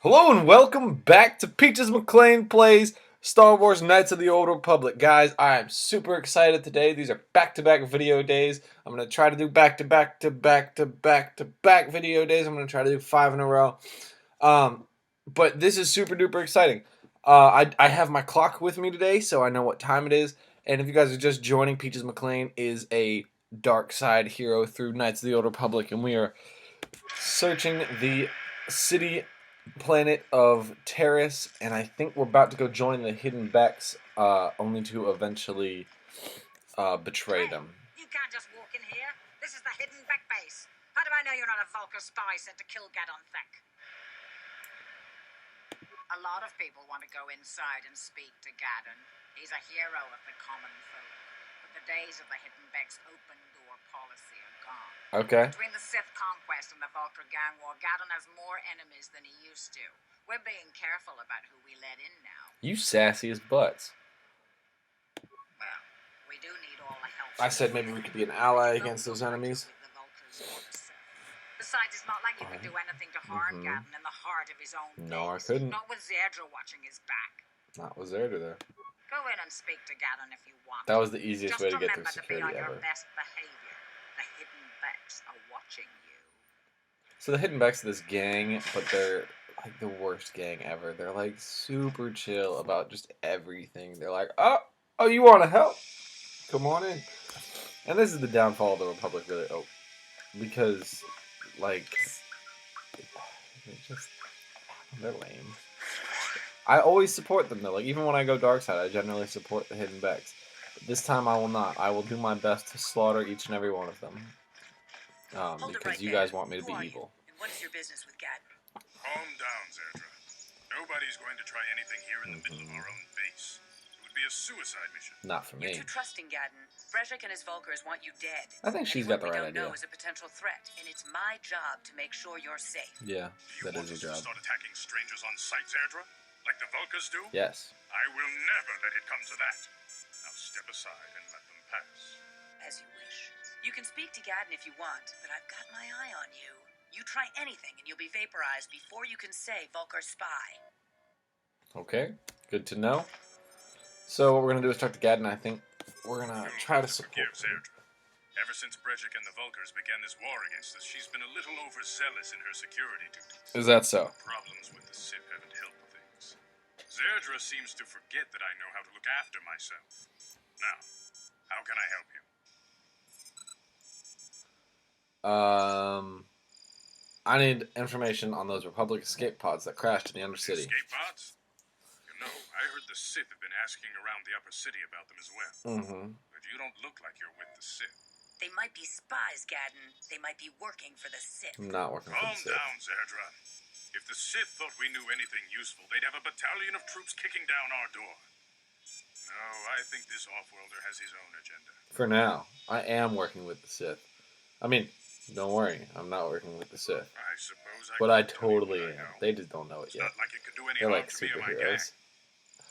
Hello and welcome back to Peaches McLean Plays Star Wars Knights of the Old Republic. Guys, I am super excited today. These are back-to-back video days. I'm going to try to do back-to-back-to-back-to-back-to-back video days. I'm going to try to do 5 in a row. But this is super duper exciting. I have my clock with me today, so I know what time it is. And if you guys are just joining, Peaches McLean is a dark side hero through Knights of the Old Republic, and we are searching the city planet of Terrace, and I think we're about to go join the hidden becks, only to eventually betray them. You can't just walk in here. This is the hidden beck base. How do I know you're not a Vulkar spy sent to kill Gadon Thek? A lot of people want to go inside and speak to Gadon. He's a hero of the common folk. But the days of the hidden beck's open door policy are gone. Okay. Between the Sith conquest and the Vulkar gang war, Gadon has more enemies than he used to. We're being careful about who we let in now. You sassy as butts. Well, we do need all the help. I said maybe we could be an ally against those enemies. Besides, it's not like you could do anything to harm Gadon in the heart of his own No, I place. couldn't. Not with Zerdra watching his back. Not with Zerdra there. Go in and speak to Gadon if you want. That was the easiest way to get through Just remember to be on security your ever. best behavior. The hidden becks are watching you. So the hidden becks of this gang, but they're like the worst gang ever. They're like super chill about just everything. They're like, oh, you want to help? Come on in. And this is the downfall of the Republic, really. Oh, because like they're lame. I always support them though. Like even when I go dark side, I generally support the hidden becks. But this time I will not. I will do my best to slaughter each and every one of them. Because you guys want me to be evil. And what is your business with Gadon? Calm down, Zerdra. Nobody's going to try anything here in the middle of our own base. It would be a suicide mission. Not for me. You're too trusting, Gadon. Brejik and his Vulkars want you dead. I think she's got the right Anyone we idea. don't know is a potential threat, and it's my job to make sure you're safe. Yeah, that is your job. Start attacking strangers on sight, Zerdra? Like the Vulkars do? Yes. I will never let it come to that. Now step aside and let them pass. As you wish. You can speak to Gadon if you want, but I've got my eye on you. You try anything and you'll be vaporized before you can say Vulkar spy. Okay, good to know. So what we're gonna do is talk to Gadon. I think we're gonna try to support him. Zerdra. Ever since Brejik and the Vulkars began this war against us, she's been a little overzealous in her security duties. Is that so? Problems with the Sith haven't helped things. Zerdra seems to forget that I know how to look after myself. Now, how can I help you? I need information on those Republic escape pods that crashed in the undercity. Escape pods? You know, I heard the Sith have been asking around the upper city about them as well. But you don't look like you're with the Sith. They might be spies, Gadon. They might be working for the Sith. I'm not working for the Calm Sith. down, Zerdra. If the Sith thought we knew anything useful, they'd have a battalion of troops kicking down our door. No, I think this off-worlder has his own agenda. For now, I am working with the Sith. I mean, don't worry, I'm not working with the Sith. I suppose But I could tell you totally what I am. know. They just don't know it It's yet. not like it could do any They're harm like to me or my gang. superheroes.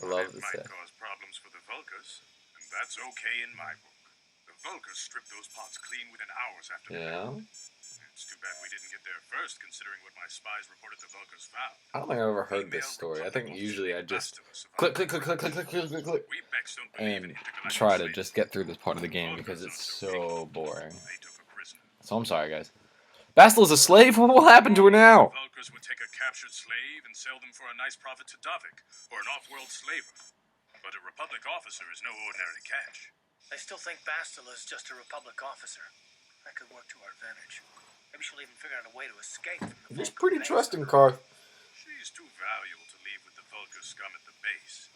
I love It the might Sith. cause problems for the Vulkars, and that's okay in my book. The Vulkars stripped those pods clean within hours after the battle. It's too bad we didn't get there first, considering what my spies reported the Vulkars found. I don't think I've ever heard this story. I think usually I just click, click, click, click, click, click, click, click, click, We Becks don't believe in and intergalactic try to slavery. just get through this part of the game because it's so boring. They took a prisoner. So I'm sorry, guys. Bastila's a slave? What will happen to her now? Vulkars would take a captured slave and sell them for a nice profit to Davik, or an off-world slaver. But a Republic officer is no ordinary catch. I still think Bastila is just a Republic officer. That could work to our advantage. Maybe she'll even figure out a way to escape from the He's Vulkar pretty base. trusting, Karth. She's too valuable to leave with the Vulkar scum at the base.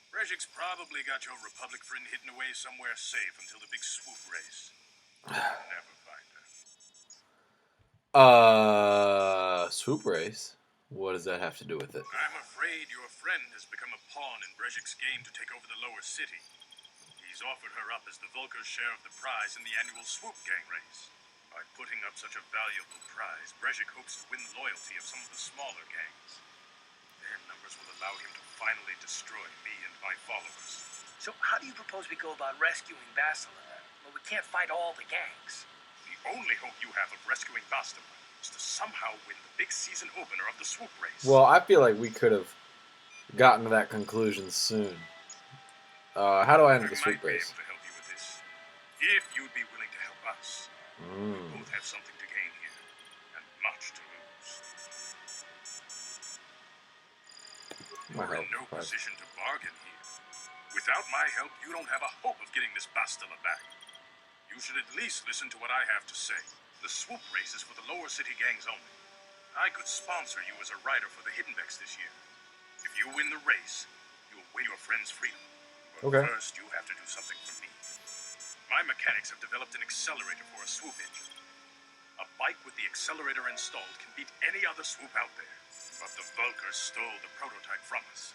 Brejik's probably got your Republic friend hidden away somewhere safe until the big swoop race. Never find her. Swoop race? What does that have to do with it? I'm afraid your friend has become a pawn in Brejik's game to take over the lower city. He's offered her up as the Vulkar's share of the prize in the annual swoop gang race. By putting up such a valuable prize, Brejik hopes to win the loyalty of some of the smaller gangs. Their numbers will allow him to finally destroy me and my followers. So how do you propose we go about rescuing Bastila? Well, we can't fight all the gangs. The only hope you have of rescuing Bastila is to somehow win the big season opener of the swoop race. Well, I feel like we could have gotten to that conclusion soon. How do I enter the swoop might be race? able to help you with this. If you'd be willing to help us. We both have something to gain here, and much to lose. You're in no position to bargain here. Without my help, you don't have a hope of getting this Bastila back. You should at least listen to what I have to say. The swoop race is for the lower city gangs only. I could sponsor you as a rider for the Hidden Becks this year. If you win the race, you'll win your friend's freedom. But first, you have to do something for me. My mechanics have developed an accelerator for a swoop engine. A bike with the accelerator installed can beat any other swoop out there. But the Vulkar stole the prototype from us.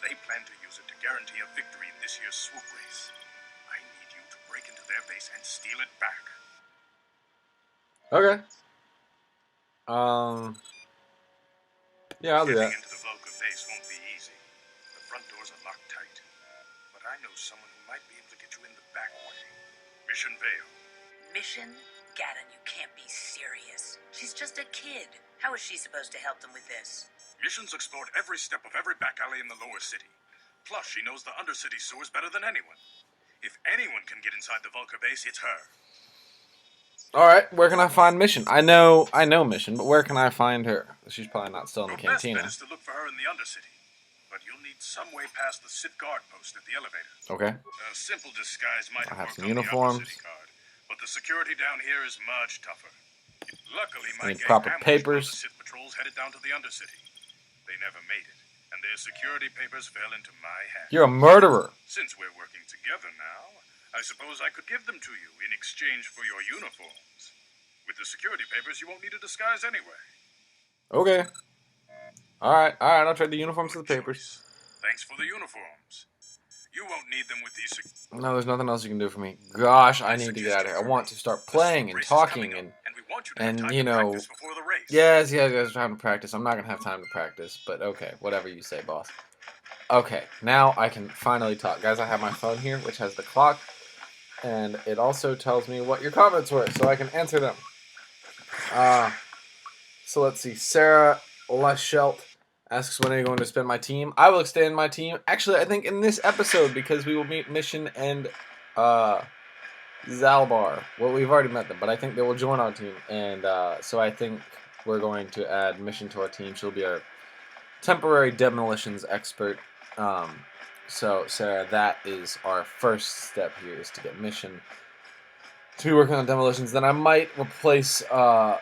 They plan to use it to guarantee a victory in this year's swoop race. I need you to break into their base and steal it back. Okay. Yeah, I'll do that. Getting into the Vulkar base won't be easy. The front doors are locked tight. But I know someone who might be able to get you in the back way. Mission Vale. Mission? Gadon, you can't be serious. She's just a kid. How is she supposed to help them with this? Mission's explored every step of every back alley in the lower city. Plus, she knows the undercity sewers better than anyone. If anyone can get inside the Vulkar base, it's her. Alright, where can I find Mission? I know Mission, but where can I find her? She's probably not still in the cantina. Your best bet is to look for her in the undercity. But you'll need some way past the Sith guard post at the elevator. Okay. A simple disguise might I have work some on uniforms. the undercity guard, but the security down here is much tougher. Luckily, my need gang proper ambushed one of papers. the Sith patrols headed down to the undercity. They never made it, and their security papers fell into my hands. You're a murderer. Since we're working together now, I suppose I could give them to you in exchange for your uniforms. With the security papers, you won't need a disguise anyway. Okay. Alright, I'll trade the uniforms for the Good papers. choice. Thanks for the uniforms. You won't need them with these. No, there's nothing else you can do for me. Gosh, I need to get out of here. I want to start playing and talking and you know. Yes, we're trying to practice. I'm not gonna have time to practice, but okay, whatever you say, boss. Okay, now I can finally talk, guys. I have my phone here, which has the clock, and it also tells me what your comments were, so I can answer them. So let's see. Sarah Lashelt asks, when are you going to spend my team? I will extend my team. Actually, I think in this episode, because we will meet Mission and Zaalbar. Well, we've already met them, but I think they will join our team. And so I think we're going to add Mission to our team. She'll be our temporary demolitions expert. So, Sarah, that is our first step here, is to get Mission to be working on demolitions. Then I might replace Lamo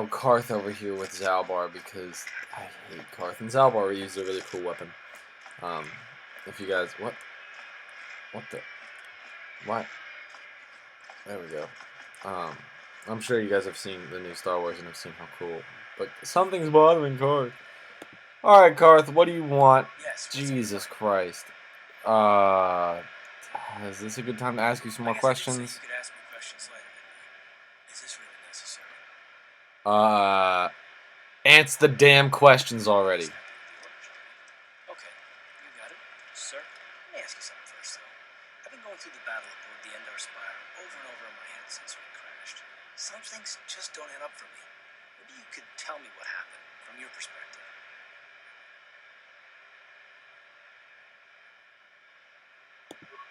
Karth over here with Zaalbar, because I hate Karth, and Zaalbar uses a really cool weapon. If you guys, what there we go. I'm sure you guys have seen the new Star Wars and have seen how cool, but something's bothering Karth. Alright, Karth, what do you want? Yes. Jesus Christ. Is this a good time to ask you some more questions? You could ask me questions later. Is this really necessary? Answer the damn questions already. Okay, you got it. Sir, let me ask you something first, though. I've been going through the battle aboard the Endar Spire over and over in my head since we crashed. Some things just don't add up for me. Maybe you could tell me what happened from your perspective.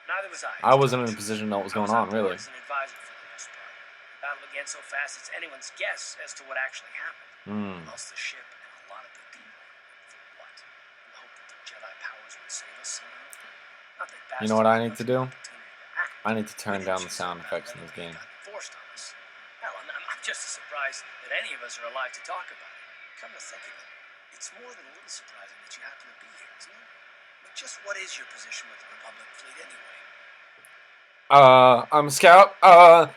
Neither was I. I wasn't in a position to know what was going on, really. I was an advisor for the most part. The battle began so fast it's anyone's guess as to what actually happened. Lost the ship and a lot of good people. For what? In the hope that the Jedi powers would save us somehow? Not that You know what I need to do? opportunity to act. I need to turn down the sound effects in this game. Forced on us. Hell, I'm just as surprised that any of us are alive to talk about it. Come to think of it, it's more than a little surprising that you happen to be here, isn't it? But just what is your position with the Republic fleet anyway? I'm a scout. I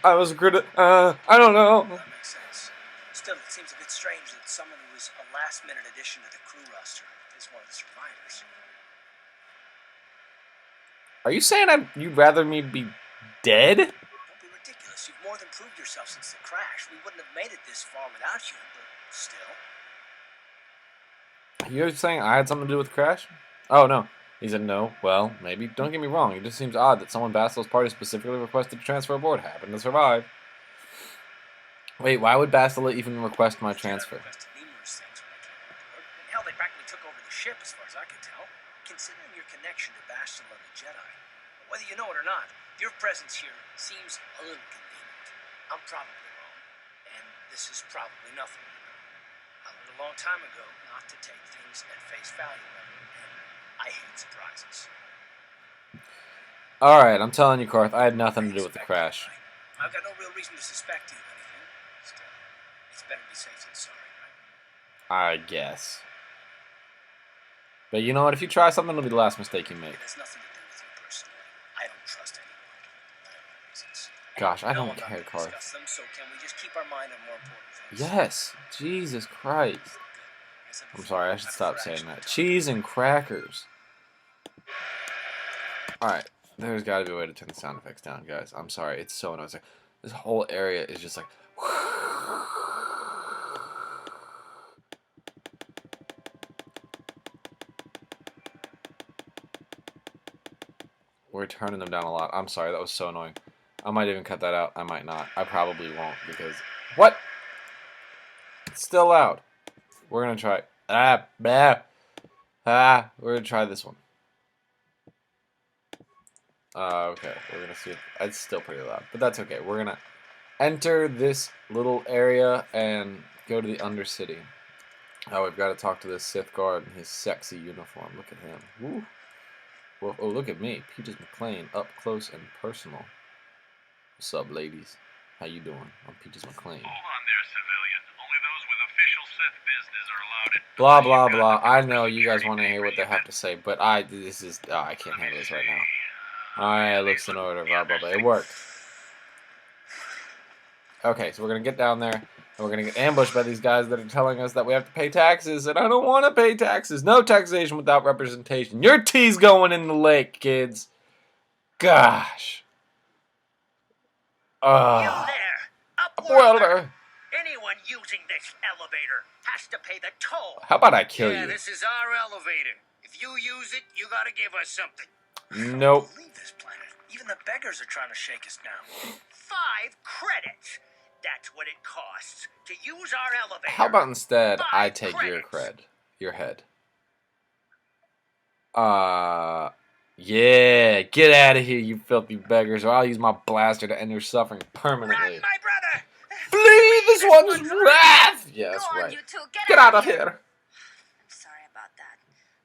was recruited. I don't know. That makes sense. Still, it seems a bit strange that someone who was a last-minute addition to the crew roster is one of the survivors. Are you saying you'd rather me be dead? Don't be ridiculous. You've more than proved yourself since the crash. We wouldn't have made it this far without you, but still. You're saying I had something to do with the crash? Oh, no. He said no. Well, maybe. Don't get me wrong. It just seems odd that someone Bastila's party specifically requested to transfer aboard happened to survive. Wait, why would Bastila even request my transfer? Requested numerous things when I came on board. And hell, they practically took over the ship, as far as I could tell. Considering your connection to Bastila and the Jedi, whether you know it or not, your presence here seems a little convenient. I'm probably wrong, and this is probably nothing. I learned a long time ago not to take things at face value ever, and I hate surprises. Alright, I'm telling you, Karth, I had nothing to do with the crash. I've got no real reason to suspect you of anything. Still, it's better to be safe than sorry, right? I guess. But you know what? If you try something, it'll be the last mistake you make. It has nothing to do with you personally. I don't trust anyone. I have my reasons. Gosh, I No, don't I'm not care, gonna Karth. discuss them, so can we just keep our mind on more important things? Yes. Jesus Christ. I'm sorry, I should stop saying that. Cheese and crackers. Alright, there's got to be a way to turn the sound effects down, guys. I'm sorry, it's so annoying. This whole area is just like... We're turning them down a lot. I'm sorry, that was so annoying. I might even cut that out. I might not. I probably won't because... What? It's still loud. We're going to try... We're going to try this one. Okay, we're going to see if... It's still pretty loud, but that's okay. We're going to enter this little area and go to the undercity. Oh, we've got to talk to this Sith guard in his sexy uniform. Look at him. Woo. Well, oh, look at me. Peaches McLean, up close and personal. What's up, ladies? How you doing? I'm Peaches McLean. Hold on there, civilian. Only those with official Sith business are allowed in. Blah, blah, blah. I know you guys want to hear what they have to say, but I can't handle this right now. Alright, looks in order, blah, blah, blah. It worked. Okay, so we're going to get down there, and we're going to get ambushed by these guys that are telling us that we have to pay taxes, and I don't want to pay taxes. No taxation without representation. Your tea's going in the lake, kids. Gosh. You there, Upwelder. Anyone using this elevator has to pay the toll. How about I kill you? This is our elevator. If you use it, you gotta give us something. Nope. I don't believe this planet. Even the beggars are trying to shake us down. 5 credits. That's what it costs to use our elevator. How about instead I 5 take credits. your head? Yeah, get out of here, you filthy beggars, or I'll use my blaster to end your suffering permanently. Run, my brother. Flee this one's wrath! Yeah, that's Go on, right. you two. Get out of here. I'm sorry about that.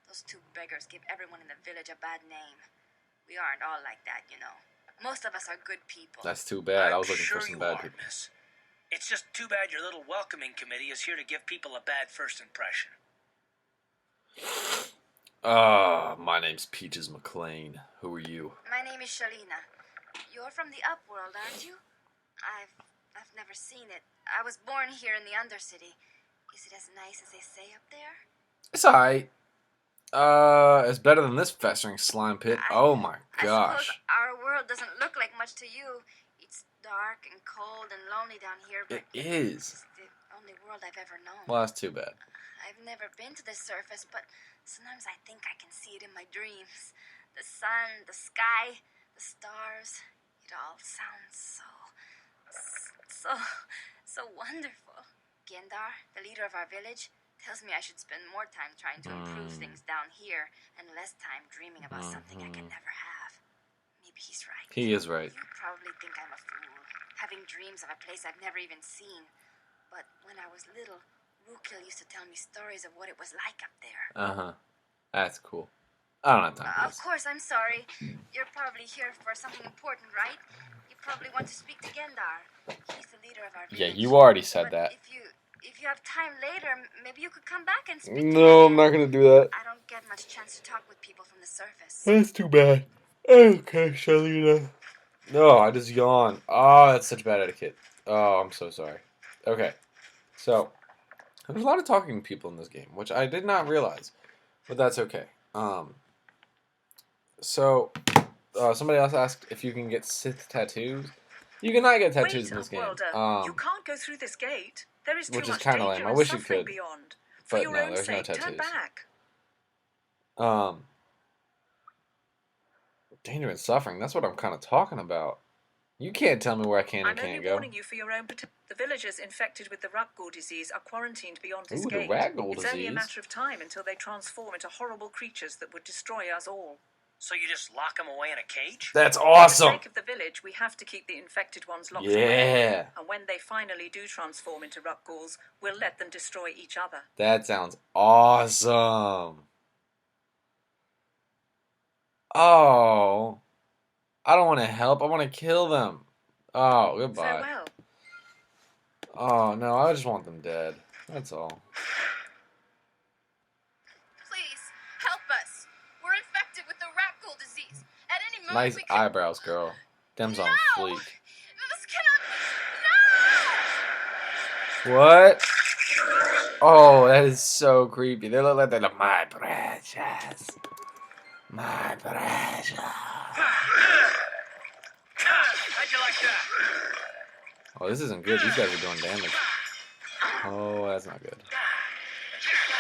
Those 2 beggars give everyone in the village a bad name. We aren't all like that, you know. Most of us are good people. That's too bad. I I'm was looking sure for some you bad are, people. miss. It's just too bad your little welcoming committee is here to give people a bad first impression. My name's Peaches McLean. Who are you? My name is Shalina. You're from the Upworld, aren't you? I've never seen it. I was born here in the Undercity. Is it as nice as they say up there? It's alright. It's better than this festering slime pit. Oh my I gosh. suppose our world doesn't look like much to you. It's dark and cold and lonely down here, but It is. it's the only world I've ever known. Well, that's too bad. I've never been to the surface, but sometimes I think I can see it in my dreams. The sun, the sky, the stars. It all sounds so wonderful. Gendar, the leader of our village, tells me I should spend more time trying to improve things down here and less time dreaming about something I can never have. Maybe he's right. He is right. You probably think I'm a fool, having dreams of a place I've never even seen. But when I was little, Rukil used to tell me stories of what it was like up there. That's cool. I don't have time for Of this. course, I'm sorry. You're probably here for something important, right? You probably want to speak to Gendar. He's the leader of our village. Yeah, you already said But that. If you have time later, maybe you could come back and speak to No, him. I'm not gonna do that. I don't get much chance to talk with people from the surface. That's too bad. Okay, Shalina. No, I just yawned. Oh, that's such bad etiquette. Oh, I'm so sorry. Okay, so there's a lot of talking to people in this game, which I did not realize, but that's okay. Somebody else asked if you can get Sith tattoos. You cannot get tattoos in this game. You can't go through this gate. There is too Which is much kinda danger lame. I and wish you suffering could. beyond. For But your no, own there's no sake, turn tattoos. back. Danger and suffering. That's what I'm kind of talking about. You can't tell me where I can and I'm only can't go. warning you for your own protection. The villagers infected with the Rukil disease are quarantined beyond this Ooh, the gate. Ragdoll It's only a disease. matter of time until they transform into horrible creatures that would destroy us all. So you just lock them away in a cage? That's For the awesome. sake of the village, we have to keep the infected ones locked Yeah. away. And when they finally do transform into Rukghouls, we'll let them destroy each other. That sounds awesome. Oh. I don't want to help. I want to kill them. Oh, goodbye. Farewell. Oh, no. I just want them dead. That's all. Please, help us. We're infected with the Rukil disease. At any moment Nice we could... eyebrows, girl. Them's on No! fleek. This cannot... No! What? Oh, that is so creepy. They look like they're like, my precious. My precious. How'd you like that? Oh, this isn't good. These guys are doing damage. Oh, that's not good.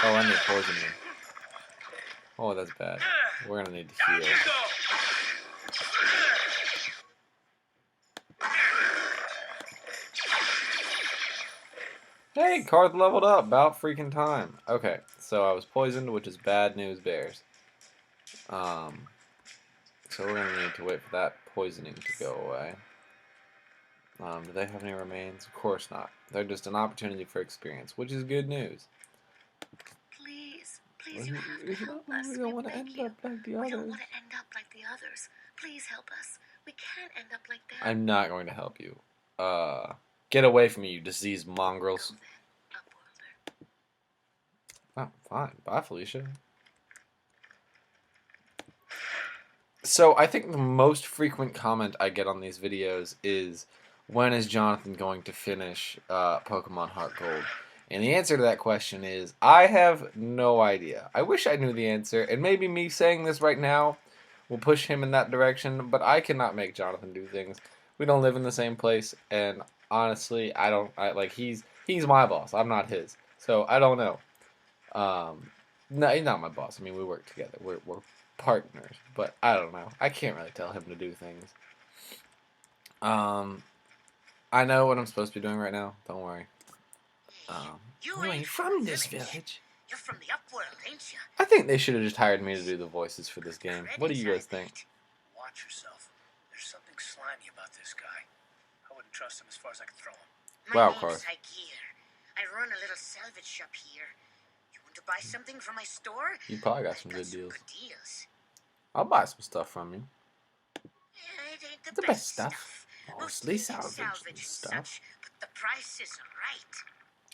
Oh, I need poison me. Oh, that's bad. We're gonna need to Down heal. you go. Hey, Karth leveled up. About freaking time. Okay, so I was poisoned, which is bad news bears. So we're gonna need to wait for that poisoning to go away. Do they have any remains? Of course not. They're just an opportunity for experience, which is good news. Please, We please, you have to help us. don't We want to beg end you. up like the We don't others. want to end up like the others. Please help us. We can't end up like them. I'm not going to help you. Get away from me, you diseased mongrels. Upworlder. Oh, fine. Bye, Felicia. So, I think the most frequent comment I get on these videos is, when is Jonathan going to finish Pokemon Heart Gold? And the answer to that question is, I have no idea. I wish I knew the answer, and maybe me saying this right now will push him in that direction, but I cannot make Jonathan do things. We don't live in the same place, and honestly, he's my boss. I'm not his. So, I don't know. No, he's not my boss. I mean, we work together. We're partners, but I don't know. I can't really tell him to do things. I know what I'm supposed to be doing right now. Don't worry. You ain't from this village. You're from the Upworld, ain't you? I think they should have just hired me to do the voices for this game. What do you guys think? Watch yourself. There's something slimy about this guy. I wouldn't trust him as far as I could throw him. Wow, Carl. I run a little salvage shop here. You want to buy something from my store? You probably got some I've good deals. deals. I'll buy some stuff from you. Yeah, it ain't The best stuff. Mostly salvage and stuff. such, but the price is right.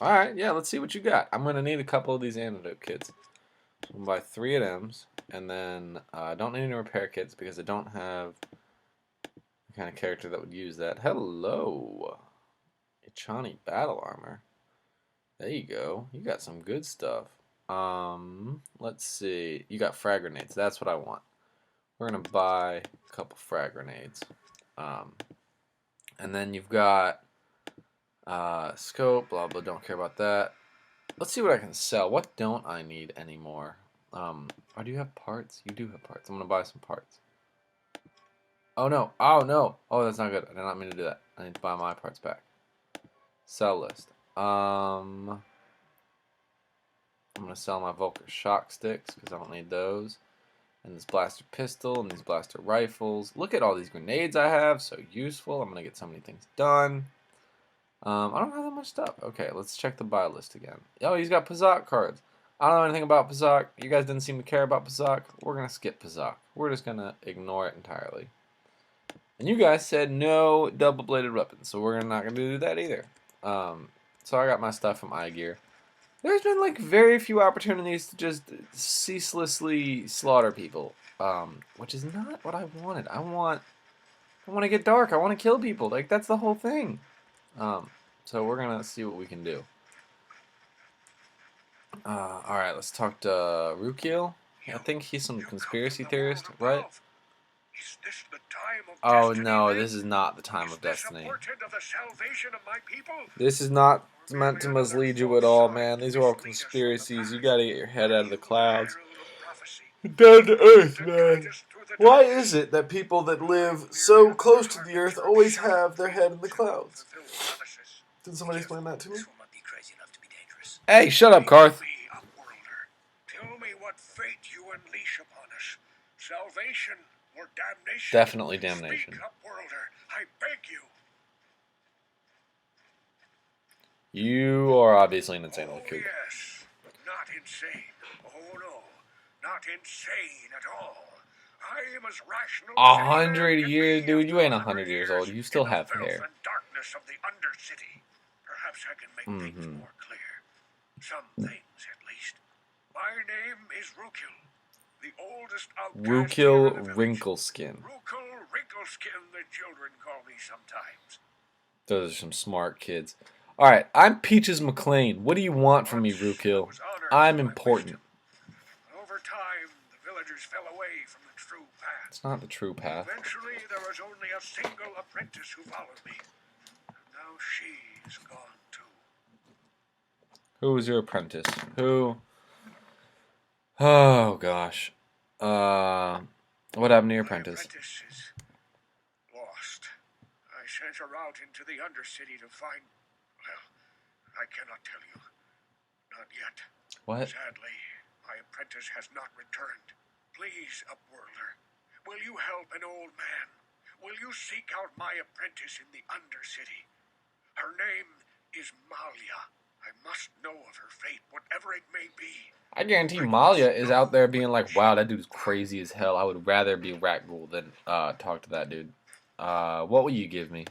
Alright, yeah, let's see what you got. I'm going to need a couple of these antidote kits. So I'm going to buy 3 of them, and then I don't need any repair kits because I don't have the kind of character that would use that. Hello! Ichani battle armor. There you go. You got some good stuff. Let's see. You got frag grenades. That's what I want. We're going to buy a couple frag grenades. And then you've got scope, blah blah, don't care about that. Let's see what I can sell. What don't I need anymore? Or do you have parts? You do have parts. I'm gonna buy some parts. Oh no, oh no, oh that's not good. I did not mean to do that. I need to buy my parts back. Sell list. I'm gonna sell my Vulkar shock sticks because I don't need those. And this blaster pistol and these blaster rifles. Look at all these grenades I have, so useful. I'm gonna get so many things done. I don't have that much stuff. Okay, let's check the buy list again. Oh, he's got Pazak cards. I don't know anything about Pazak. You guys didn't seem to care about Pazak. We're going to skip Pazak. We're just going to ignore it entirely. And you guys said no double-bladed weapons, so we're not going to do that either. So I got my stuff from iGear. There's been like very few opportunities to just ceaselessly slaughter people, which is not what I wanted. I want to get dark. I want to kill people. Like, that's the whole thing. So we're gonna see what we can do. Alright, let's talk to Rukil. I think he's some conspiracy theorist, right? Is this the time of Oh destiny, no, then? this is not the time of Is this a destiny. portent of the salvation of my people? This is not meant to mislead you at all, man. These are all conspiracies. You gotta get your head out of the clouds. Down to earth, man. Why is it that people that live so close to the Earth always have their head in the clouds? Did somebody explain that to me? This will not be crazy enough to be dangerous. Hey, shut up, Karth. Me, Upworlder. Tell me what fate you unleash upon us. Salvation or damnation? Definitely damnation. Speak, Upworlder. I beg you. You are obviously an insane Oh, little kook. yes. Not insane. Oh, no. Not insane at all. I am as rational as 100 can years, be dude. You ain't 100 100 years old. You still in the have filth hair. and darkness of the undercity. Perhaps I can make things more clear. Some things, at least. My name is Rukil, the oldest outcast here in the Rukil village. Wrinkleskin. Rukil Wrinkleskin, the children call me sometimes. Those are some smart kids. Alright, I'm Peaches McLean. What do you want from me, Rukil? I'm important. Over time, the villagers fell away from the true path. It's not the true path. Eventually, there was only a single apprentice who followed me. And now she's gone too. Who was your apprentice? Who? Oh, gosh. What happened to your apprentice? My apprentice is lost. I sent her out into the undercity to find... Well, I cannot tell you. Not yet. What? Sadly, my apprentice has not returned. Please, Upworlder, will you help an old man? Will you seek out my apprentice in the undercity? Her name is Malia. I must know of her fate, whatever it may be. I guarantee Malia is out there being like, wow, that dude's crazy as hell. I would rather be a rat ghoul than talk to that dude. What will you give me?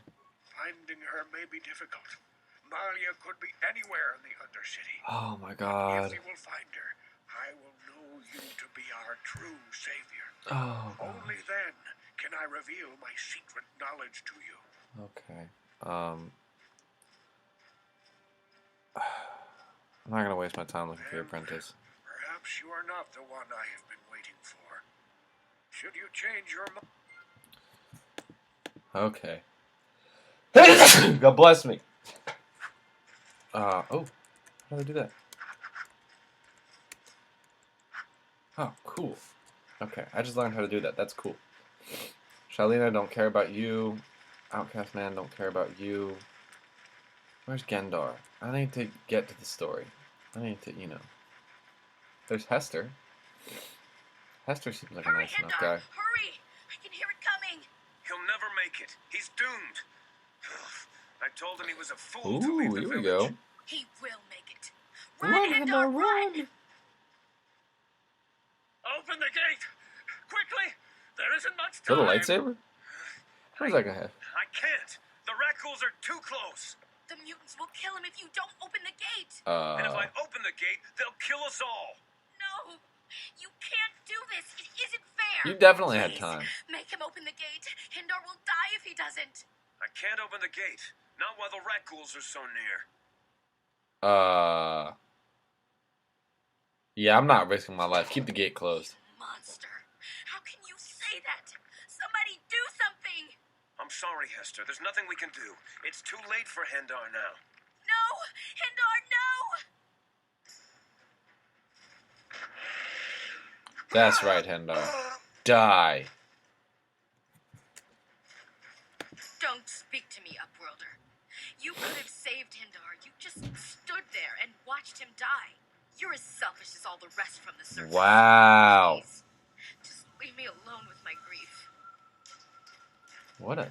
Finding her may be difficult. Malia could be anywhere in the undercity. Oh my If god. we will find her, I will know you to be our true savior. Oh god. Only then can I reveal my secret knowledge to you. Okay. I'm not gonna waste my time looking for your apprentice. Perhaps you are not the one I have been waiting for. Should you change your mind? Okay. God bless me. Oh. How do I do that? Oh, cool. Okay, I just learned how to do that. That's cool. Shalina, don't care about you. Outcast man, don't care about you. Where's Gendar? I need to get to the story. I need to, you know. There's Hester. Hester seems like a Hurry, nice enough Hindar! guy. Hurry! I can hear it coming! He'll never make it. He's doomed. I told him he was a fool to leave Ooh, the here we village. go. He will make it. Run, Hindar, run! Open the gate! Quickly! There isn't much Is that a time! lightsaber? What does that guy have? I can't. The rat ghouls are too close. The mutants will kill him if you don't open the gate. And if I open the gate, they'll kill us all. No! You can't do this. It isn't fair. You definitely had Please, time. make him open the gate. Hindar will die if he doesn't. I can't open the gate. Not while the rat ghouls are so near. Yeah, I'm not risking my life. Keep the gate closed. Monster. How can you say that? Somebody do something. I'm sorry, Hester. There's nothing we can do. It's too late for Hendar now. No! Hindar, no! That's right, Hendar. Die. Don't speak to me, Upworlder. You could have saved Hindar. You just stood there and watched him die. You're as selfish as all the rest from the circus. Wow. Please, just leave me alone with my grief. What a...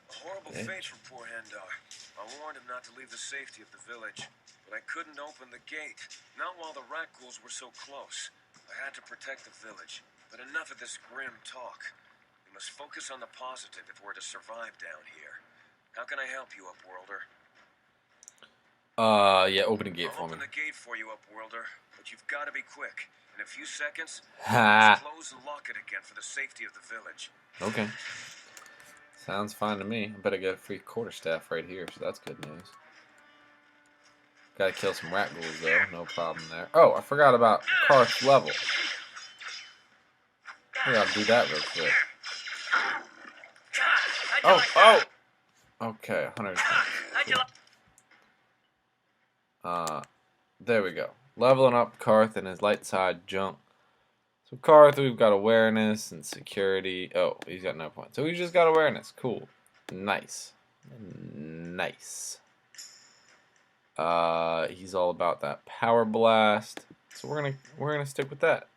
Horrible fate for poor Hendar. I warned him not to leave the safety of the village, but I couldn't open the gate. Not while the rat ghouls were so close. I had to protect the village. But enough of this grim talk. We must focus on the positive if we're to survive down here. How can I help you, Upworlder? Yeah, open the gate I'll for me. open the gate for you, Upworlder, but you've got to be quick. In a few seconds, Ha. let's close and lock it again for the safety of the village. Okay. Sounds fine to me. I bet I get a free quarterstaff right here, so that's good news. Gotta kill some rat ghouls, though. No problem there. Oh, I forgot about Karth's level. We gotta do that real quick. Oh! Okay, 100. There we go. Leveling up Karth and his light side junk. So Karth, we've got awareness and security. Oh, he's got no points. So we just got awareness. Cool. Nice. Nice. He's all about that power blast. So we're gonna stick with that.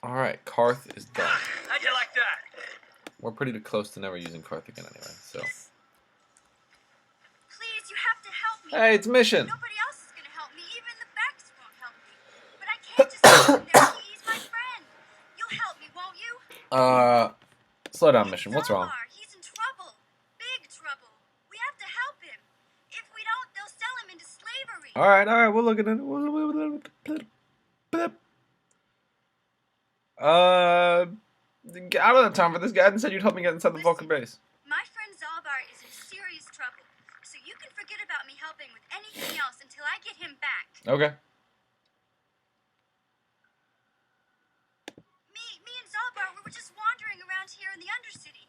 Alright, Karth is done. How'd you like that? We're pretty close to never using Karth again anyway, so. Please, you have to help me. Hey, it's Mission! Nobody else is gonna help me. Even the becks won't help me. But I can't just leave him there. He's my friend. You'll help me, won't you? Slow down, Mission. What's wrong? Zaalbar, he's in trouble. Big trouble. We have to help him. If we don't, they'll sell him into slavery. Alright, we'll look at it. I don't have time for this guy and said you'd help me get inside the Vulkar base. My friend Zaalbar is in serious trouble, so you can forget about me helping with anything else until I get him back. Okay. Me and Zaalbar, we were just wandering around here in the undercity.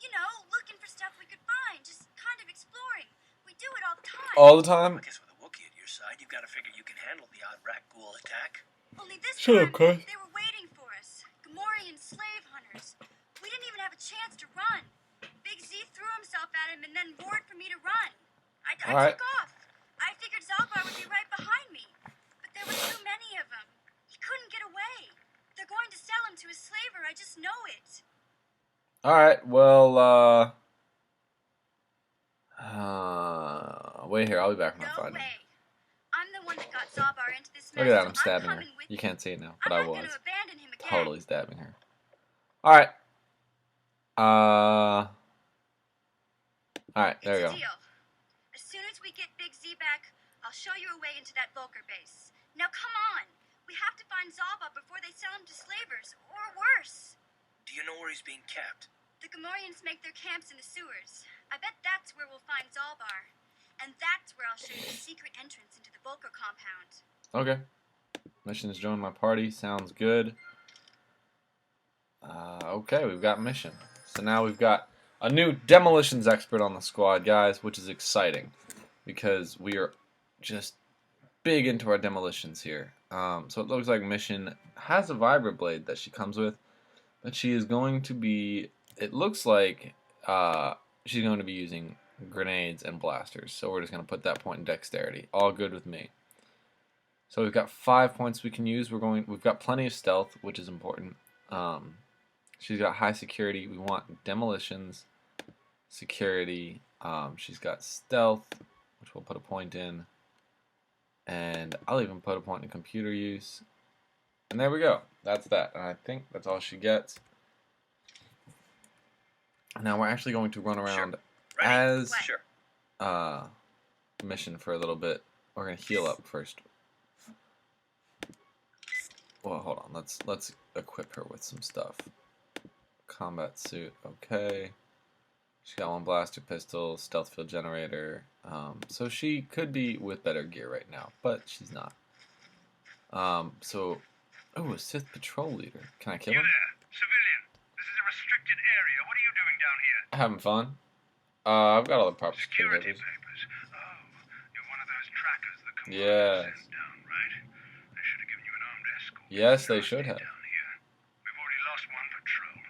You know, looking for stuff we could find, just kind of exploring. We do it all the time. All the time? I guess with a Wookiee at your side, you've got to figure you can handle the odd rat ghoul attack. Only this Shut time, up, Karth. they were waiting for us. Gamorrean slave hunters. We didn't even have a chance to run. Big Z threw himself at him and then roared for me to run. I Alright. took off. I figured Zaalbar would be right behind me. But there were too many of them. He couldn't get away. They're going to sell him to a slaver. I just know it. Alright, well, wait here, I'll be back when I No find him. way. I'm the one that got Zaalbar into this mess. Look at that, I'm so stabbing her. coming with You can't see it now, I'm but I not was. going to abandon him again. Totally stabbing her. Alright. Alright, there we It's go. a deal. As soon as we get Big Z back, I'll show you a way into that Vulkar base. Now come on. We have to find Zaalbar before they sell him to slavers, or worse. Do you know where he's being kept? The Gamorreans make their camps in the sewers. I bet that's where we'll find Zaalbar. And that's where I'll show you the secret entrance into the Vulkar compound. Okay. Mission's joined my party. Sounds good. Okay, we've got Mission. So now we've got a new demolitions expert on the squad, guys, which is exciting because we are just big into our demolitions here. So it looks like Mission has a vibroblade that she comes with, but she is going to be, it looks like she's going to be using grenades and blasters. So we're just going to put that point in dexterity. All good with me. So we've got 5 points we can use. We've got plenty of stealth, which is important. She's got high security. We want demolitions, security. She's got stealth, which we'll put a point in. And I'll even put a point in computer use. And there we go. That's that. And I think that's all she gets. Now we're actually going to run around as Mission for a little bit. We're going to heal up first. Well, hold on. Let's equip her with some stuff. Combat suit, okay. She's got one blaster pistol, stealth field generator. So she could be with better gear right now, but she's not. Oh, a Sith patrol leader. Can I kill You him? there, civilian. This is a restricted area. What are you doing down here? Having fun. I've got all the proper security Security papers. papers. Oh, you're one of those trackers the commander Yes. sent down, right? They should have given you an armed escort. Yes, they Stay should have. down here. We've already lost one patrol.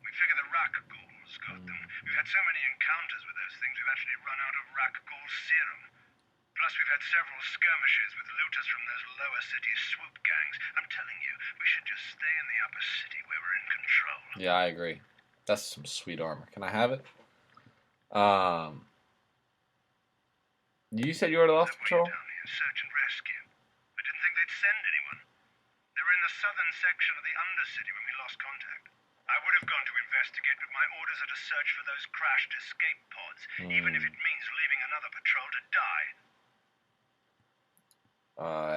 We figure the Rak ghouls got them. We've had so many encounters with those things, we've actually run out of Rak ghoul serum. Plus, we've had several skirmishes with looters from those lower city swoop gangs. I'm telling you, we should just stay in the upper city where we're in control. Yeah, I agree. That's some sweet armor. Can I have it? You said you already lost That way patrol? down here, search and rescue. I didn't think they'd send anyone. They were in the southern section of the undercity when we lost contact. I would have gone to investigate, but my orders are to search for those crashed escape pods, even if it means leaving another patrol to die.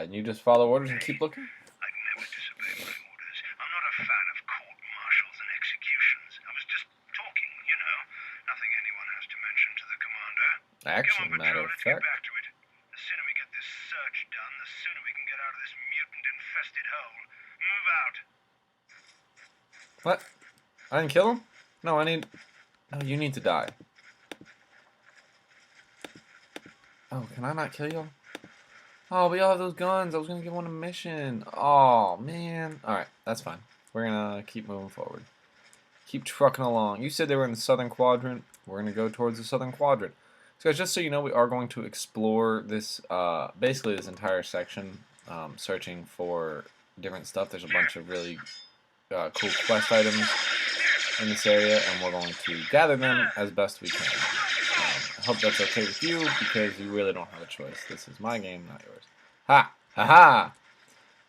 And you just follow orders and keep looking? I'd never disobey my orders. I'm not a fan of court-martials and executions. I was just talking, you know. Nothing anyone has to mention to the commander. Actually, Go on, matter patrol. of Let's get fact. back to it. The sooner we get this search done, the sooner we can get out of this mutant-infested hole. Move out. What? I didn't kill him? No, I need... No, you need to die. Oh, can I not kill you? Oh, we all have those guns. I was gonna give one a mission. Oh man. All right, that's fine. We're gonna keep moving forward. Keep trucking along. You said they were in the southern quadrant. We're gonna go towards the southern quadrant. So guys, just so you know, we are going to explore this, basically this entire section, searching for different stuff. There's a bunch of really cool quest items in this area, and we're going to gather them as best we can. I hope that's okay with you, because you really don't have a choice. This is my game, not yours. Ha! Ha ha!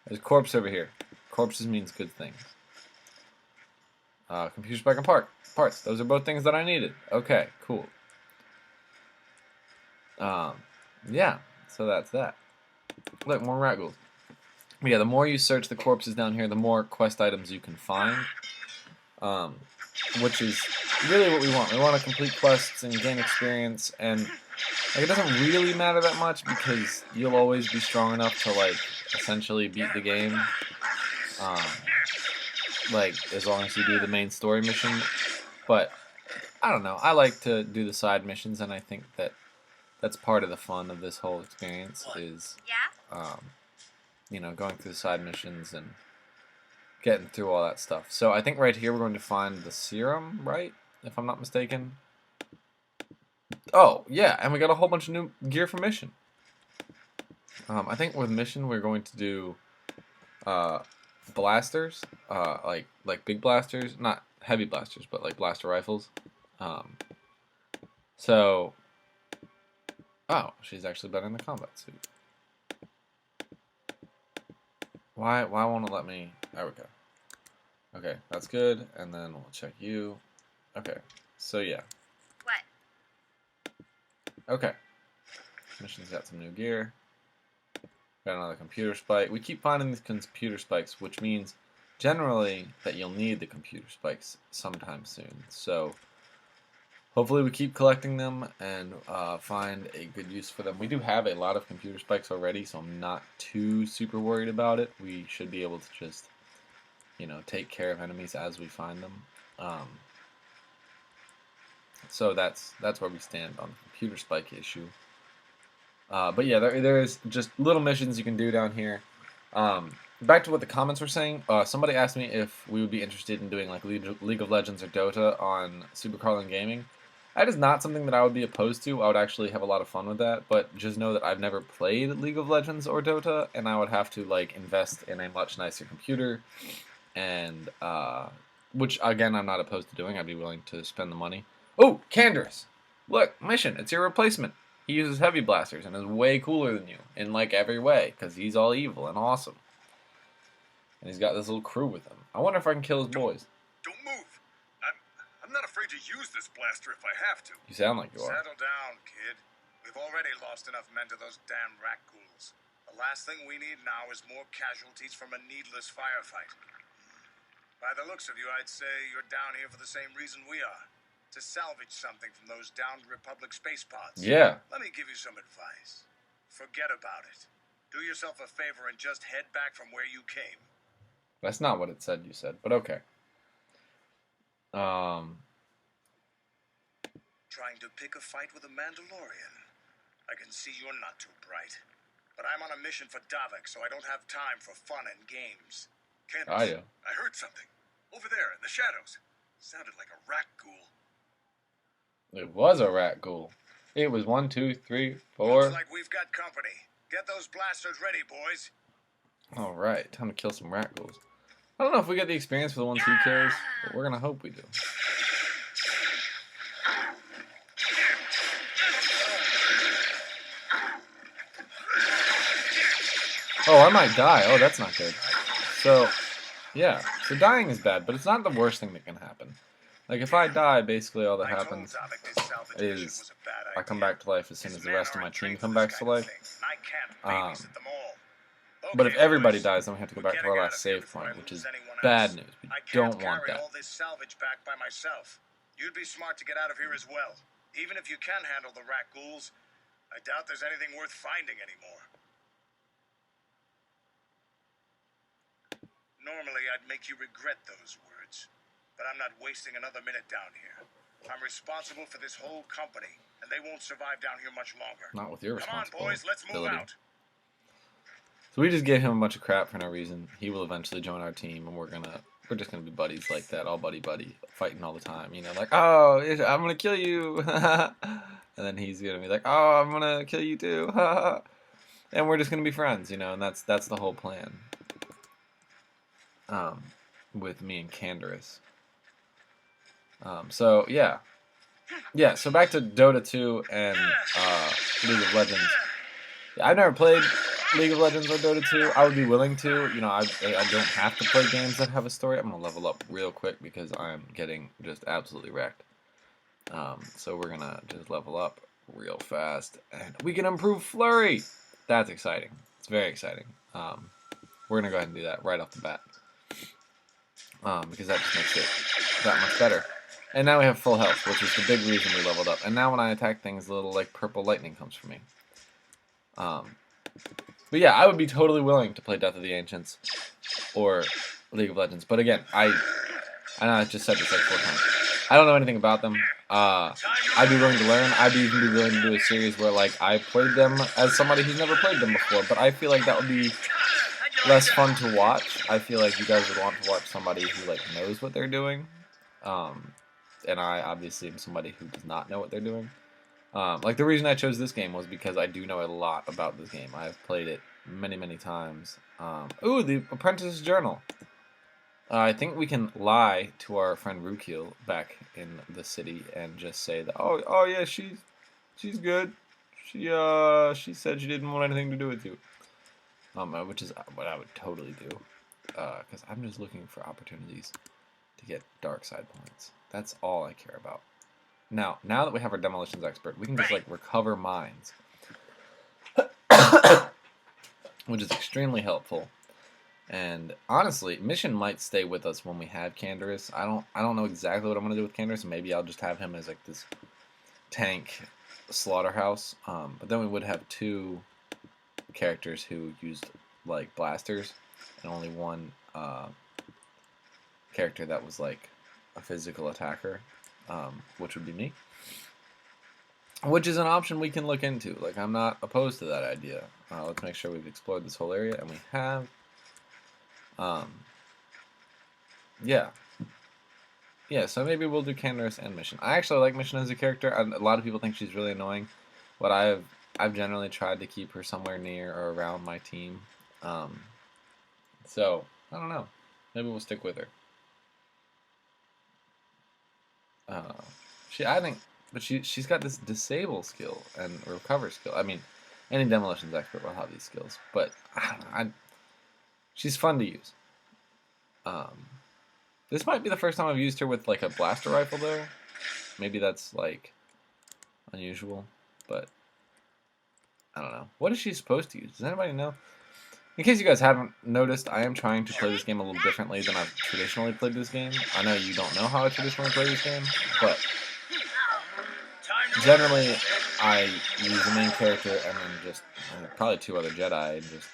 There's a corpse over here. Corpses means good things. Computer spike and parts. Those are both things that I needed. Okay, cool. Yeah, so that's that. Look, more rat ghouls. But yeah, the more you search the corpses down here, the more quest items you can find. Which is really what we want. We want to complete quests and gain experience, and like, it doesn't really matter that much because you'll always be strong enough to like essentially beat the game. Like, as long as you do the main story mission. But I don't know. I like to do the side missions, and I think that that's part of the fun of this whole experience is, you know, going through the side missions and getting through all that stuff. So I think right here we're going to find the serum, right? If I'm not mistaken. Oh, yeah, and we got a whole bunch of new gear for mission. I think with mission we're going to do blasters, like big blasters, not heavy blasters, but like blaster rifles. So, oh, she's actually better in the combat suit. Why won't it let me? There we go. Okay, that's good, and then we'll check you. Okay, so yeah. What? Okay. Mission's got some new gear. Got another computer spike. We keep finding these computer spikes, which means generally that you'll need the computer spikes sometime soon. So hopefully we keep collecting them and find a good use for them. We do have a lot of computer spikes already, so I'm not too super worried about it. We should be able to just, you know, take care of enemies as we find them. So that's where we stand on the computer spike issue. But yeah, there is just little missions you can do down here. Back to what the comments were saying. Somebody asked me if we would be interested in doing like League of Legends or Dota on Super Carlin Gaming. That is not something that I would be opposed to. I would actually have a lot of fun with that. But just know that I've never played League of Legends or Dota, and I would have to like invest in a much nicer computer, and which again I'm not opposed to doing. I'd be willing to spend the money. Oh, Canderous! Look, mission. It's your replacement. He uses heavy blasters and is way cooler than you in like every way because he's all evil and awesome. And he's got this little crew with him. I wonder if I can kill his boys. Don't move. I'm not afraid to use this blaster if I have to. You sound like you are. Settle down, kid. We've already lost enough men to those damn rat ghouls. The last thing we need now is more casualties from a needless firefight. By the looks of you, I'd say you're down here for the same reason we are. To salvage something from those downed Republic space pods. Yeah. Let me give you some advice. Forget about it. Do yourself a favor and just head back from where you came. That's not what it said you said, but okay. Trying to pick a fight with a Mandalorian. I can see you're not too bright. But I'm on a mission for Davik, so I don't have time for fun and games. Candace, yeah. I heard something. Over there in the shadows. Sounded like a rat ghoul. It was a rat ghoul. It was 1, 2, 3, 4. Looks like we've got company. Get those blasters ready, boys. Alright, time to kill some rat ghouls. I don't know if we get the experience for the ones he kills, but we're gonna hope we do. Oh, I might die. Oh, that's not good. So, yeah. So dying is bad, but it's not the worst thing that can happen. Like, if I die, basically all that happens is I come back to life as soon as the rest of my team come back to life. But if everybody dies, then we have to go back to our last save point, which is bad news. We don't want that. All this salvage back by myself. You'd be smart to get out of here as well. Even if you can handle the rat ghouls, I doubt there's anything worth finding anymore. Normally, I'd make you regret those words. But I'm not wasting another minute down here. I'm responsible for this whole company, and they won't survive down here much longer. Not with your responsibility. Come on, boys, let's move out. So we just gave him a bunch of crap for no reason. He will eventually join our team, and we're just gonna be buddies like that, all buddy, fighting all the time. You know, like, oh, I'm gonna kill you, and then he's gonna be like, oh, I'm gonna kill you too, and we're just gonna be friends, you know, and that's the whole plan. With me and Canderous. So yeah. So back to Dota 2 and League of Legends. Yeah, I've never played League of Legends or Dota 2. I would be willing to. You know, I don't have to play games that have a story. I'm gonna level up real quick because I'm getting just absolutely wrecked. So we're gonna just level up real fast, and we can improve Flurry. That's exciting. It's very exciting. We're gonna go ahead and do that right off the bat. Because that just makes it that much better. And now we have full health, which is the big reason we leveled up. And now when I attack things, a little like purple lightning comes from me. But yeah, I would be totally willing to play Death of the Ancients or League of Legends. But again, I know I just said this like 4 times. I don't know anything about them. I'd be willing to learn. I'd even be willing to do a series where like I played them as somebody who's never played them before. But I feel like that would be less fun to watch. I feel like you guys would want to watch somebody who like knows what they're doing. And I obviously am somebody who does not know what they're doing. Like the reason I chose this game was because I do know a lot about this game. I've played it many, many times. Ooh, the Apprentice Journal. I think we can lie to our friend Rukil back in the city and just say that, oh yeah, she's good. She said she didn't want anything to do with you. Which is what I would totally do, because I'm just looking for opportunities to get dark side points. That's all I care about. Now that we have our demolitions expert, we can just like recover mines, which is extremely helpful. And honestly, Mission might stay with us when we have Canderous. I don't know exactly what I'm gonna do with Canderous. Maybe I'll just have him as like this tank slaughterhouse. But then we would have 2 characters who used like blasters, and only one character that was like a physical attacker, which would be me, which is an option we can look into. Like, I'm not opposed to that idea. Let's make sure we've explored this whole area, and we have. So maybe we'll do Canderous and Mission. I actually like Mission as a character. A lot of people think she's really annoying, but I've generally tried to keep her somewhere near or around my team. So I don't know. Maybe we'll stick with her. She's got this disable skill and recover skill. I mean, any demolitions expert will have these skills, but she's fun to use. This might be the first time I've used her with like a blaster rifle though. Maybe that's like unusual, but I don't know. What is she supposed to use? Does anybody know? In case you guys haven't noticed, I am trying to play this game a little differently than I've traditionally played this game. I know you don't know how I traditionally play this game, but generally I use the main character and then just probably 2 other Jedi and just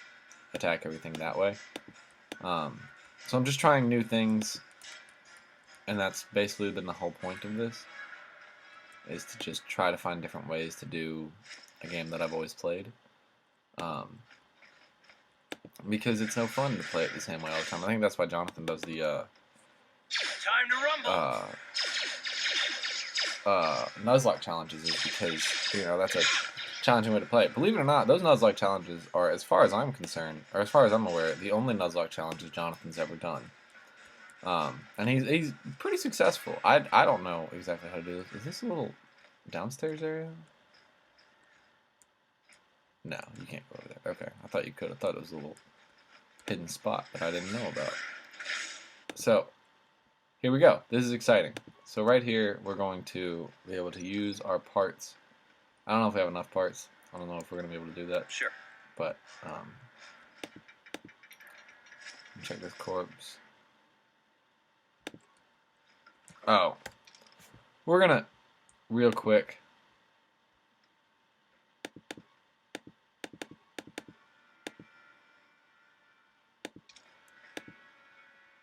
attack everything that way. So I'm just trying new things, and that's basically been the whole point of this, is to just try to find different ways to do a game that I've always played. Because it's so fun to play it the same way all the time. I think that's why Jonathan does the Time to rumble. Nuzlocke challenges, is because, you know, that's a challenging way to play it. Believe it or not, those Nuzlocke challenges are, as far as I'm concerned, or as far as I'm aware, the only Nuzlocke challenges Jonathan's ever done. And he's pretty successful. I don't know exactly how to do this. Is this a little downstairs area? No, you can't go over there. Okay, I thought you could. I thought it was a little hidden spot that I didn't know about. So, here we go. This is exciting. So right here, we're going to be able to use our parts. I don't know if we have enough parts. I don't know if we're going to be able to do that. Sure. But, check this corpse. Oh. We're going to, real quick,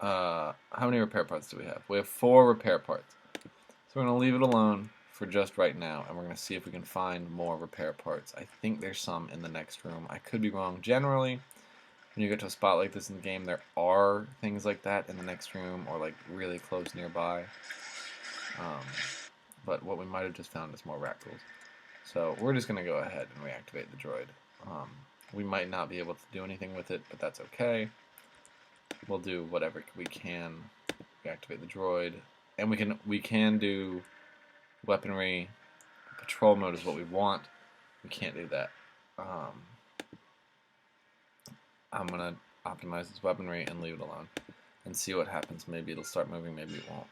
how many repair parts do we have? We have 4 repair parts. So we're going to leave it alone for just right now, and we're going to see if we can find more repair parts. I think there's some in the next room. I could be wrong. Generally, when you get to a spot like this in the game, there are things like that in the next room or like really close nearby. But what we might have just found is more rat ghouls. So we're just going to go ahead and reactivate the droid. We might not be able to do anything with it, but that's okay. We'll do whatever we can. Reactivate the droid. And we can do weaponry. Patrol mode is what we want. We can't do that. I'm going to optimize this weaponry and leave it alone. And see what happens. Maybe it'll start moving, maybe it won't.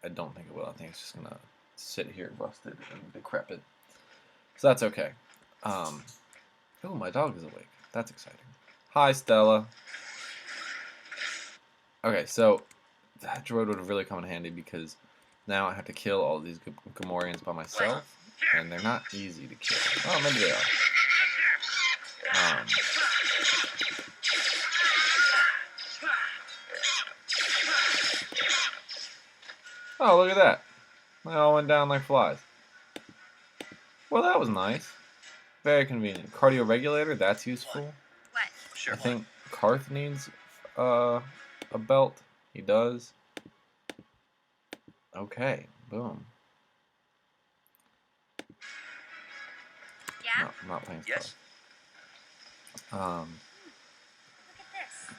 I don't think it will. I think it's just going to sit here rusted and decrepit. So that's okay. Oh, my dog is awake. That's exciting. Hi, Stella. Okay, so that droid would have really come in handy because now I have to kill all these Gamorreans by myself, and they're not easy to kill. Oh, maybe they are. Oh, look at that. They all went down like flies. Well, that was nice. Very convenient. Cardio regulator, that's useful. What? Sure. I think Karth needs a belt. He does. Okay, boom. Yeah? No, I'm not playing Yes? stuff. Look at this.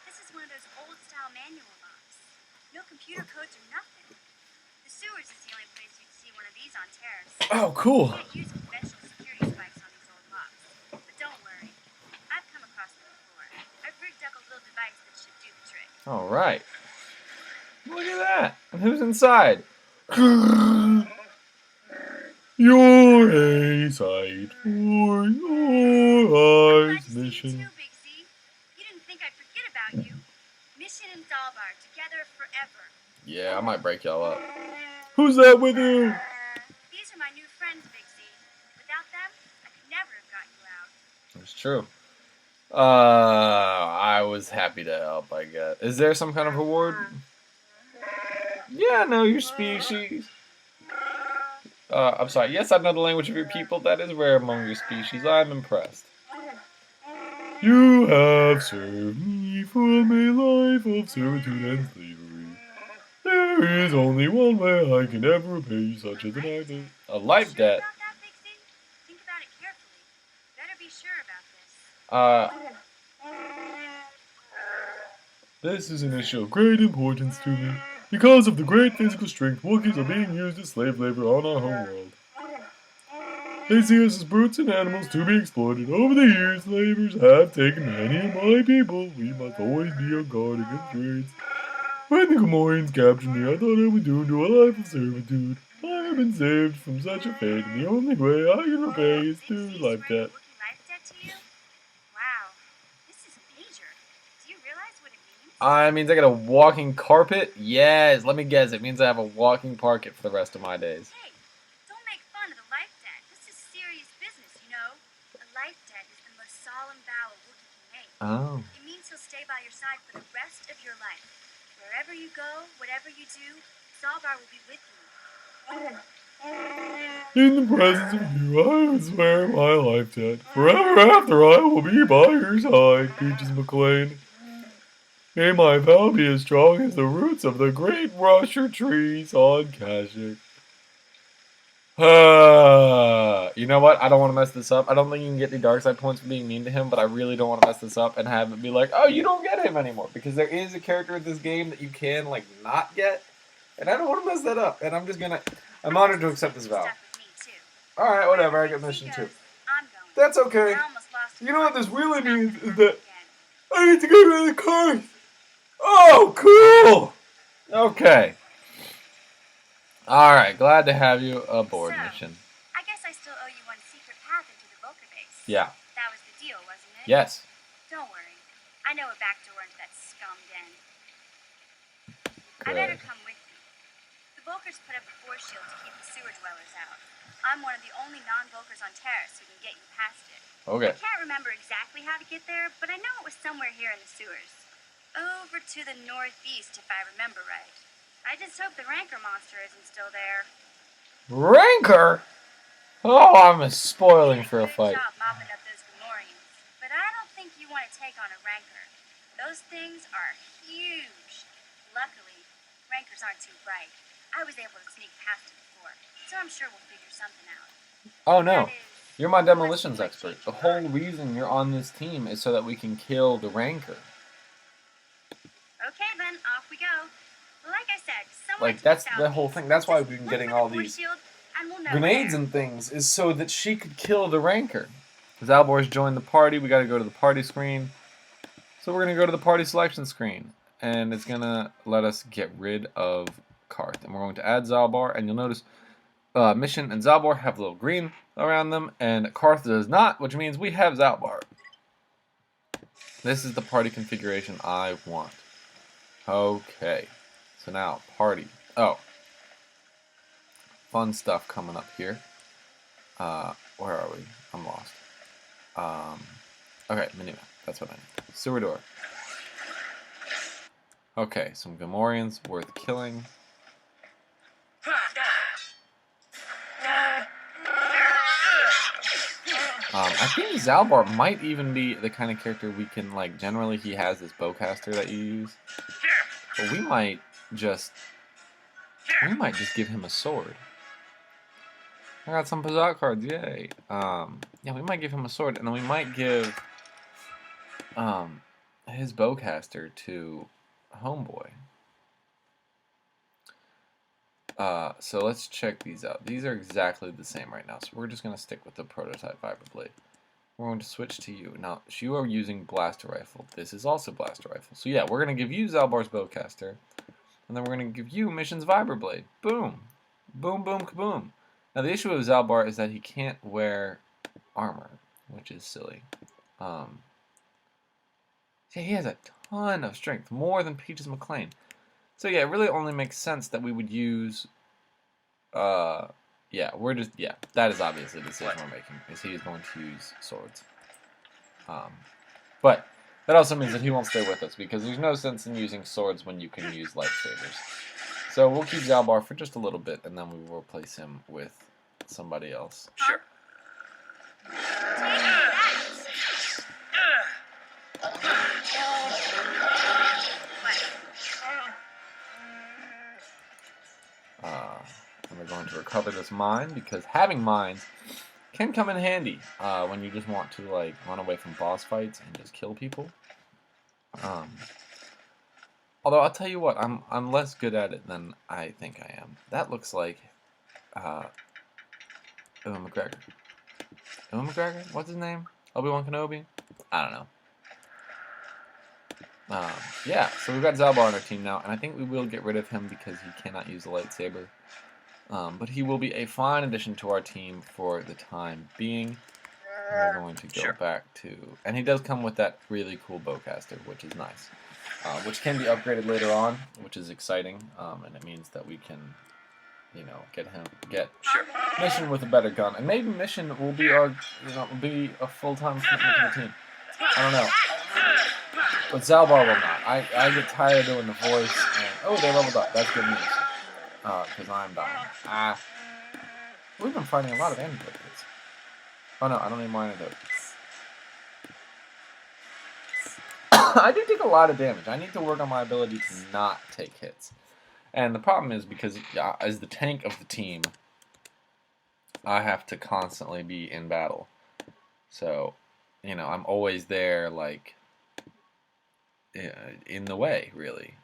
This is one of those old-style manual locks. No computer codes or nothing. The sewers is the only place you'd see one of these on Terrace. Oh, cool. You can't use conventional security spikes on these old locks. But don't worry. I've come across them before. I've rigged up a little device that should do the trick. All right. Look at that. And who's inside? You're a sight for your Glad eyes, to see you mission. too, Big Z. You didn't think I'd forget about you. Mission and Zaalbar, together forever. Yeah, I might break y'all up. Who's that with you? These are my new friends, Big Z. Without them, I could never have gotten you out. That's true. I was happy to help, I guess. Is there some kind of reward? Yeah, no, your species. I'm sorry. Yes, I know the language of your people. That is rare among your species. I'm impressed. You have served me from a life of servitude and slavery. There is only one way I can ever repay you, such as an act of a life Sure debt. about that, Big Z? Think about it carefully. Better be sure about this. This is an issue of great importance to me. Because of the great physical strength, Wookiees are being used as slave labor on our home world. They see us as brutes and animals to be exploited. Over the years, laborers have taken many of my people. We must always be on guard against raids. When the Gamorreans captured me, I thought I was doomed to a life of servitude. I have been saved from such a fate, and the only way I can repay is through Big Z's life running debt. Wookiee life debt to you? Wow. This is major. Do you realize what it means? It means I get a walking carpet? Yes, let me guess. It means I have a walking parket for the rest of my days. Hey, don't make fun of the life debt. This is serious business, you know? A life debt is the most solemn vow a Wookiee can make. Oh. It means he'll stay by your side for the rest of your life. Wherever you go, whatever you do, Zaalbar will be with you. In the presence of you, I would swear my life debt. Forever after, I will be by your side, Peaches McLean. May my vow be as strong as the roots of the great rusher trees on Kashyyyk. You know what? I don't want to mess this up. I don't think you can get the dark side points for being mean to him, but I really don't want to mess this up and have it be like, oh, you don't get him anymore. Because there is a character in this game that you can, like, not get. And I don't want to mess that up. And I'm just gonna... I'm honored to accept this vow. Stuck with me, too. Alright, whatever. I get Wherever mission he 2. goes, I'm going. That's okay. I almost lost You know what this really It's not means gonna is that happen again. I get to go to the cars. Oh, cool. Okay. Alright, glad to have you aboard, So, mission. I guess I still owe you one secret path into the Vulkar base. Yeah. That was the deal, wasn't it? Yes. Don't worry. I know a back door into that scum den. I better Good. come with you. The Vulkars put up a force shield to keep the sewer dwellers out. I'm one of the only non-Vulkars on Terrace who can get you past it. Okay. I can't remember exactly how to get there, but I know it was somewhere here in the sewers. Over to the northeast, if I remember right. I just hope the Rancor monster isn't still there. Rancor? Oh, I'm spoiling for a Good fight. job mopping up those Gamorreans, but I don't think you want to take on a rancor. Those things are huge. Luckily, rancors aren't too bright. I was able to sneak past it before, so I'm sure we'll figure something out. Oh no, That is, you're my demolitions unless you expert. change The your whole mind. reason you're on this team is so that we can kill the rancor. Okay then, off we go. Like I said, somewhere Like, to that's the the whole southeast. thing. That's why Just we've been look getting for all the force these field, and we'll know grenades where. and things, is so that she could kill the rancor. Zaalbar's joined the party. We got to go to the party screen. So we're going to go to the party selection screen. And it's going to let us get rid of Karth. And we're going to add Zaalbar. And you'll notice Mission and Zaalbar have a little green around them. And Karth does not, which means we have Zaalbar. This is the party configuration I want. Okay. So now, party. Oh. Fun stuff coming up here. Where are we? I'm lost. Okay, minimap. That's what I need. Sewer door. Okay, some Gamorreans worth killing. I think Zaalbar might even be the kind of character we can, like, generally he has this bowcaster that you use. But we might just give him a sword. I got some Pazat cards, yay. Yeah, we might give him a sword, and then we might give his bowcaster to Homeboy. So let's check these out. These are exactly the same right now, so we're just going to stick with the prototype Vibroblade. We're going to switch to you. Now, you are using Blaster Rifle. This is also Blaster Rifle. So yeah, we're going to give you Zaalbar's bowcaster, and then we're going to give you Mission's Vibroblade. Boom! Boom, boom, kaboom! Now, the issue with Zaalbar is that he can't wear armor, which is silly. Yeah, he has a ton of strength, more than Peaches McLean. So yeah, it really only makes sense that we would use, that is obviously the decision we're making, is he is going to use swords. But that also means that he won't stay with us, because there's no sense in using swords when you can use lightsabers. So we'll keep Zaalbar for just a little bit, and then we will replace him with somebody else. Sure. And we're going to recover this mine, because having mines can come in handy when you just want to, like, run away from boss fights and just kill people. Although I'll tell you what, I'm less good at it than I think I am. That looks like Ewan McGregor. Ewan McGregor? What's his name? Obi-Wan Kenobi? I don't know. Yeah, so we've got Zaalbar on our team now, and I think we will get rid of him because he cannot use the lightsaber. But he will be a fine addition to our team for the time being. We're going to go back to... And he does come with that really cool bowcaster, which is nice. Which can be upgraded later on, which is exciting. And it means that we can, get Mission with a better gun. And maybe Mission will be our, be a full-time commitment to the team. I don't know. But Zaalbar will not. I get tired of doing the voice. And, oh, they leveled up. That's good news. Because I'm dying. We've been fighting a lot of antidotes. Oh no, I don't need more antidotes. I do take a lot of damage. I need to work on my ability to not take hits. And the problem is because as the tank of the team, I have to constantly be in battle. So, I'm always there, like, in the way, really.